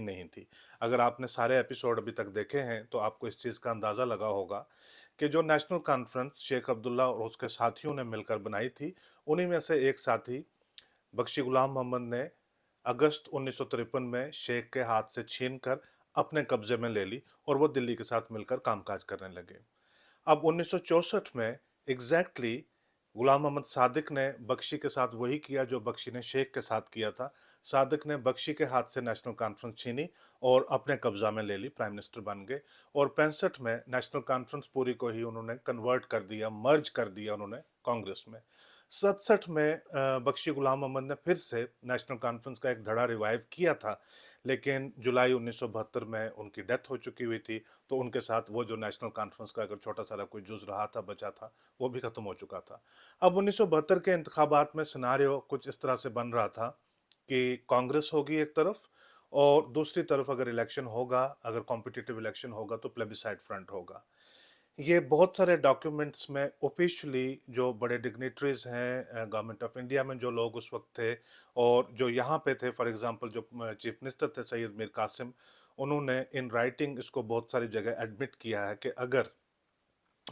नहीं थी। अगर आपने सारे एपिसोड अभी तक देखे हैं तो आपको इस चीज़ का अंदाज़ा लगा होगा कि जो नेशनल कॉन्फ्रेंस शेख अब्दुल्ला और उसके साथियों ने मिलकर बनाई थी, उन्हीं में से एक साथी बख्शी गुलाम मोहम्मद ने अगस्त 1953 में शेख के हाथ से छीनकर अपने कब्जे में ले ली और वो दिल्ली के साथ मिलकर कामकाज करने लगे। अब 1964 में एग्जैक्टली गुलाम मोहम्मद सादिक ने बख्शी के साथ वही किया जो बख्शी ने शेख के साथ किया था। सादिक ने बख्शी के हाथ से नेशनल कॉन्फ्रेंस छीनी और अपने कब्जा में ले ली, प्राइम मिनिस्टर बन गए। और 65 में नेशनल कॉन्फ्रेंस पूरी को ही उन्होंने कन्वर्ट कर दिया, मर्ज कर दिया उन्होंने कांग्रेस में। 67 में बख्शी गुलाम मोहम्मद ने फिर से नेशनल कॉन्फ्रेंस का एक धड़ा रिवाइव किया था, लेकिन जुलाई 1972 में उनकी डेथ हो चुकी हुई थी। तो उनके साथ वो जो नेशनल कॉन्फ्रेंस का अगर छोटा सा कोई जुज रहा था, बचा था, वो भी खत्म हो चुका था। अब 1972 के इंतखाबात में सिनारियो कुछ इस तरह से बन रहा था कि कांग्रेस होगी एक तरफ और दूसरी तरफ अगर इलेक्शन होगा, अगर कॉम्पिटिटिव इलेक्शन होगा तो प्लेबिसाइड फ्रंट होगा। ये बहुत सारे डॉक्यूमेंट्स में ऑफिशियली जो बड़े डिग्निटरीज हैं गवर्नमेंट ऑफ इंडिया में, जो लोग उस वक्त थे और जो यहाँ पे थे, फॉर एग्जांपल जो चीफ मिनिस्टर थे सैयद मीर कासिम, उन्होंने इन राइटिंग इसको बहुत सारी जगह एडमिट किया है कि अगर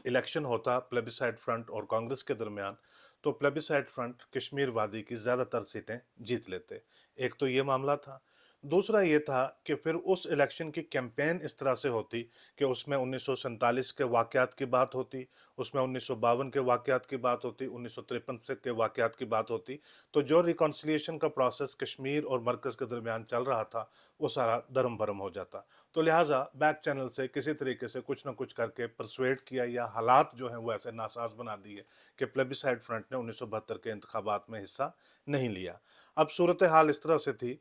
इलेक्शन होता प्लेबिसाइड फ्रंट और कांग्रेस के दरमियान तो प्लेबिसाइड फ्रंट कश्मीर वादी की ज़्यादातर सीटें जीत लेते। एक तो ये मामला था। दूसरा ये था कि फिर उस इलेक्शन की कैंपेन इस तरह से होती कि उसमें 1947 के वाक़यात की बात होती, उसमें 1952 के वाक़यात की बात होती, 1953 से के वाक़यात की बात होती। तो जो रिकॉन्सिलिएशन का प्रोसेस कश्मीर और मरकज़ के दरमियान चल रहा था, वो सारा दरम भरम हो जाता। तो लिहाजा बैक चैनल से किसी तरीके से कुछ ना कुछ करके परसुएड किया, या हालात जो हैं वो ऐसे नासाज बना दिए कि प्लेबिसाइड फ्रंट ने 1972 के इंतखाबात में हिस्सा नहीं लिया। अब सूरत हाल इस तरह से थी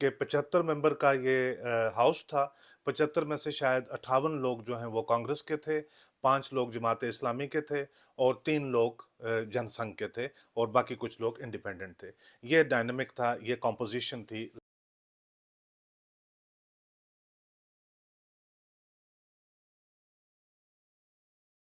कि 75 मेंबर का ये हाउस था। 75 में से शायद 58 लोग जो हैं वो कांग्रेस के थे, 5 लोग जमात इस्लामी के थे और 3 लोग जनसंघ के थे और बाकी कुछ लोग इंडिपेंडेंट थे। ये डायनामिक था, ये कॉम्पोजिशन थी।